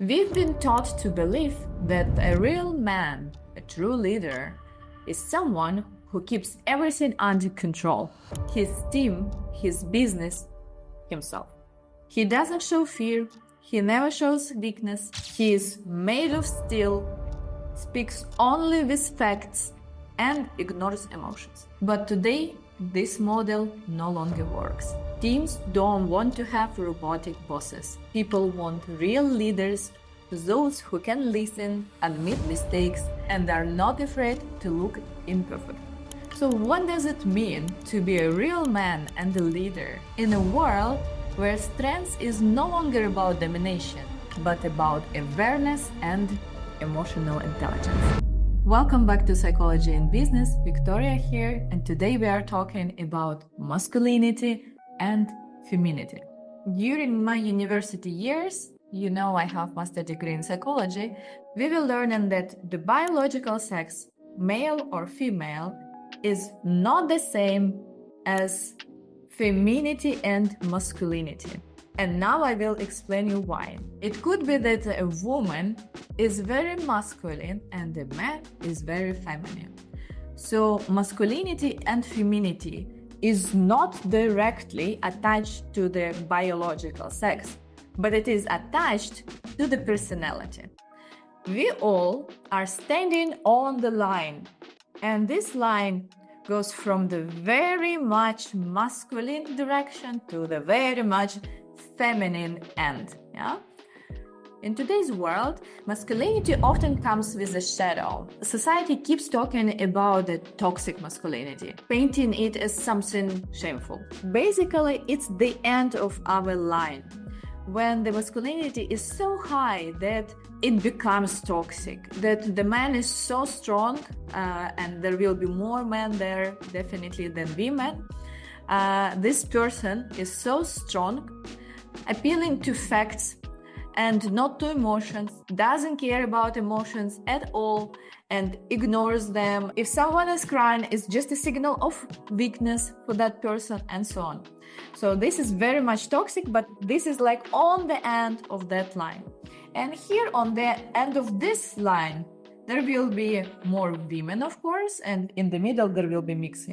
We've been taught to believe that a real man, a true leader, is someone who keeps everything under control: his team, his business, himself. He doesn't show fear, he never shows weakness, he is made of steel, speaks only with facts, and ignores emotions. But today, this model no longer works. Teams don't want to have robotic bosses. People want real leaders, those who can listen, admit mistakes, and are not afraid to look imperfect. So what does it mean to be a real man and a leader in a world where strength is no longer about domination, but about awareness and emotional intelligence? Welcome back to Psychology in Business. Victoria here, and today we are talking about masculinity and femininity. During my university years, I have master's degree in psychology, we will learn that the biological sex, male or female, is not the same as femininity and masculinity. And now I will explain you why. It could be that a woman is very masculine and a man is very feminine. So masculinity and femininity is not directly attached to the biological sex, but it is attached to the personality. We all are standing on the line, and this line goes from the very much masculine direction to the very much feminine end. In today's world, masculinity often comes with a shadow. Society keeps talking about the toxic masculinity, painting it as something shameful. Basically, it's the end of our line, when the masculinity is so high that it becomes toxic, that the man is so strong, and there will be more men there definitely than women. This person is so strong, appealing to facts and not to emotions, doesn't care about emotions at all and ignores them. If someone is crying, it's just a signal of weakness for that person, and so on. So this is very much toxic, but this is like on the end of that line. And here on the end of this line, there will be more women, of course, and in the middle there will be mix.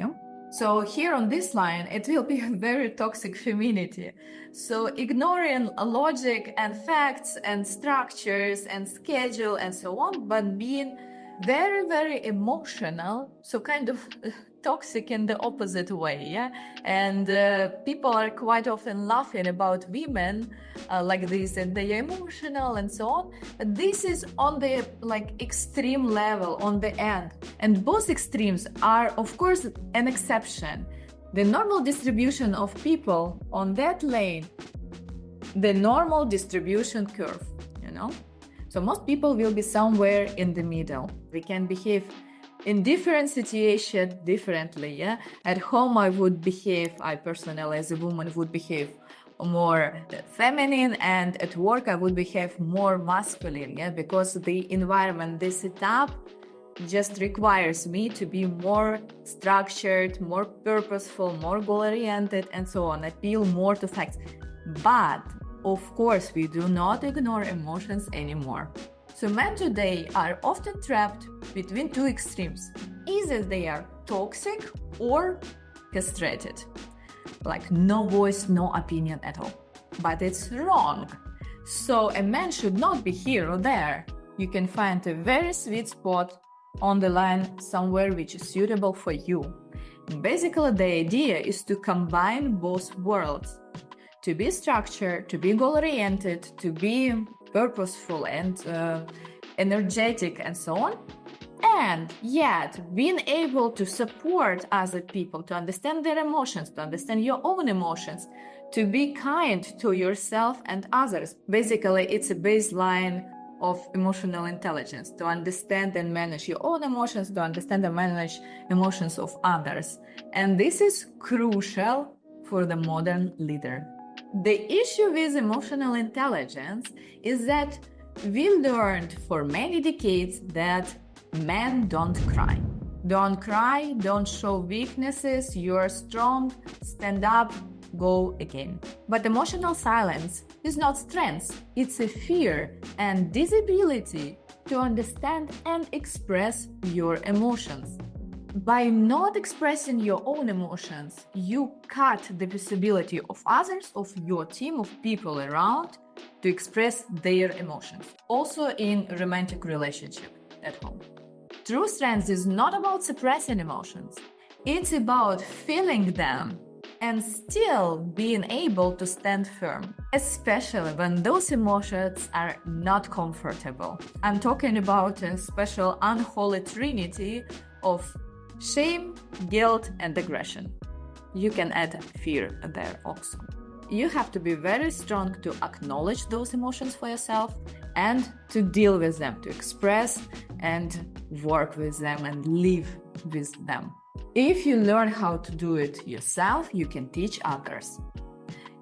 So here on this line, it will be a very toxic femininity. So ignoring logic and facts and structures and schedule and so on, but being very, very emotional, so kind of toxic in the opposite way, and people are quite often laughing about women like this, and they are emotional and so on. But this is on the extreme level, on the end, and both extremes are of course an exception. The normal distribution of people on that lane, the normal distribution curve, So most people will be somewhere in the middle. We can behave in different situations differently. At home I personally as a woman would behave more feminine, and at work I would behave more masculine, because the environment, the setup just requires me to be more structured, more purposeful, more goal-oriented, and so on, appeal more to facts. But of course, we do not ignore emotions anymore. So men today are often trapped between two extremes. Either they are toxic or castrated, like no voice, no opinion at all. But it's wrong. So a man should not be here or there. You can find a very sweet spot on the line somewhere which is suitable for you. And basically, the idea is to combine both worlds. To be structured, to be goal-oriented, to be purposeful and energetic and so on, and yet being able to support other people, to understand their emotions, to understand your own emotions, to be kind to yourself and others. Basically, it's a baseline of emotional intelligence, to understand and manage your own emotions, to understand and manage emotions of others. And this is crucial for the modern leader. The issue with emotional intelligence is that we learned for many decades that men don't cry. Don't cry, don't show weaknesses, you're strong, stand up, go again. But emotional silence is not strength, it's a fear and disability to understand and express your emotions. By not expressing your own emotions, you cut the possibility of others, of your team, of people around to express their emotions. Also in a romantic relationship at home. True strength is not about suppressing emotions. It's about feeling them and still being able to stand firm, especially when those emotions are not comfortable. I'm talking about a special unholy trinity of shame, guilt, and aggression. You can add fear there also. You have to be very strong to acknowledge those emotions for yourself and to deal with them, to express and work with them and live with them. If you learn how to do it yourself, you can teach others.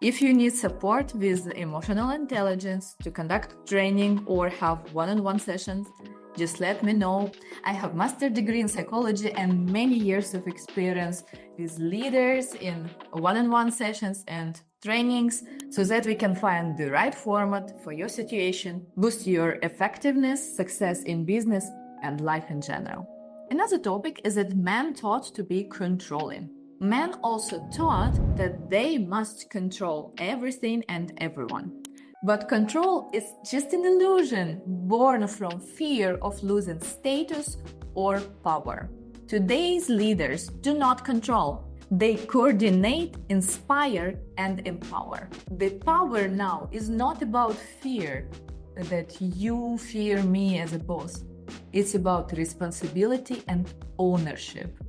If you need support with emotional intelligence to conduct training or have one-on-one sessions, just let me know. I have master's degree in psychology and many years of experience with leaders in one-on-one sessions and trainings so that we can find the right format for your situation, boost your effectiveness, success in business and life in general. Another topic is that men taught to be controlling. Men also taught that they must control everything and everyone. But control is just an illusion born from fear of losing status or power. Today's leaders do not control. They coordinate, inspire, and empower. The power now is not about fear, that you fear me as a boss. It's about responsibility and ownership.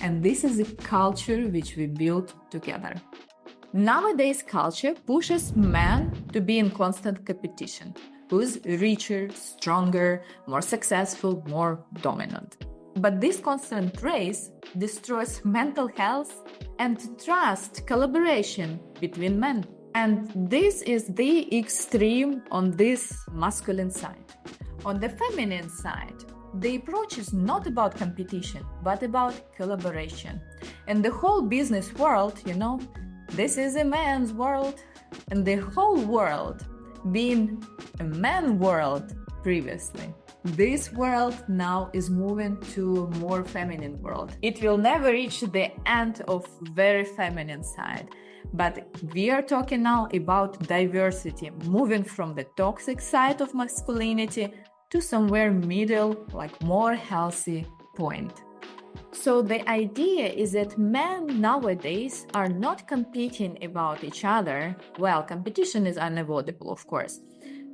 And this is a culture which we built together. Nowadays, culture pushes men to be in constant competition. Who's richer, stronger, more successful, more dominant. But this constant race destroys mental health and trust, collaboration between men. And this is the extreme on this masculine side. On the feminine side, the approach is not about competition, but about collaboration. In the whole business world, this is a man's world, and the whole world being a man world previously. This world now is moving to a more feminine world. It will never reach the end of very feminine side. But we are talking now about diversity, moving from the toxic side of masculinity to somewhere middle, like more healthy point. So the idea is that men nowadays are not competing about each other. Well, competition is unavoidable, of course.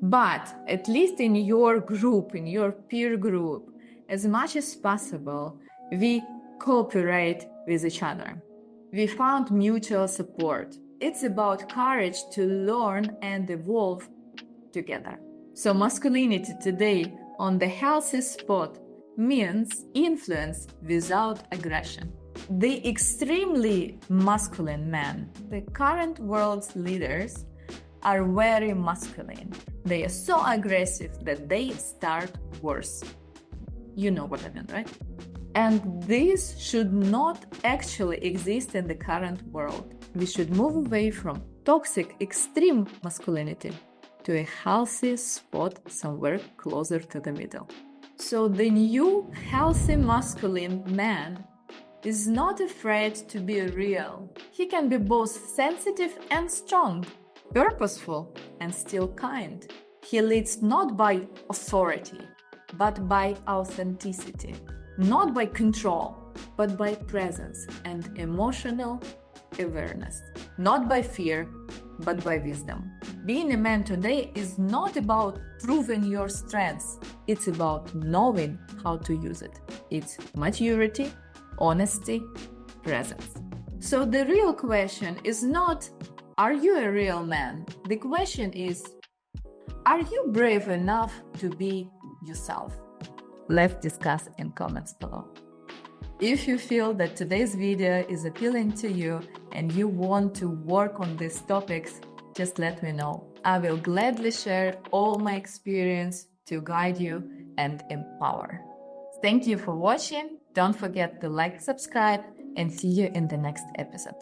But at least in your group, in your peer group, as much as possible, we cooperate with each other. We found mutual support. It's about courage to learn and evolve together. So masculinity today on the healthy spot means influence without aggression. The extremely masculine men, the current world's leaders, are very masculine. They are so aggressive that they start wars. You know what I mean, right? And this should not actually exist in the current world. We should move away from toxic, extreme masculinity to a healthy spot somewhere closer to the middle. So the new healthy masculine man is not afraid to be real. He can be both sensitive and strong, purposeful and still kind. He leads not by authority, but by authenticity, not by control, but by presence and emotional awareness, not by fear, but by wisdom. Being a man today is not about proving your strengths. It's about knowing how to use it. It's maturity, honesty, presence. So the real question is not, are you a real man? The question is, are you brave enough to be yourself? Let's discuss in comments below. If you feel that today's video is appealing to you and you want to work on these topics, just let me know. I will gladly share all my experience to guide you and empower. Thank you for watching. Don't forget to like, subscribe, and see you in the next episode.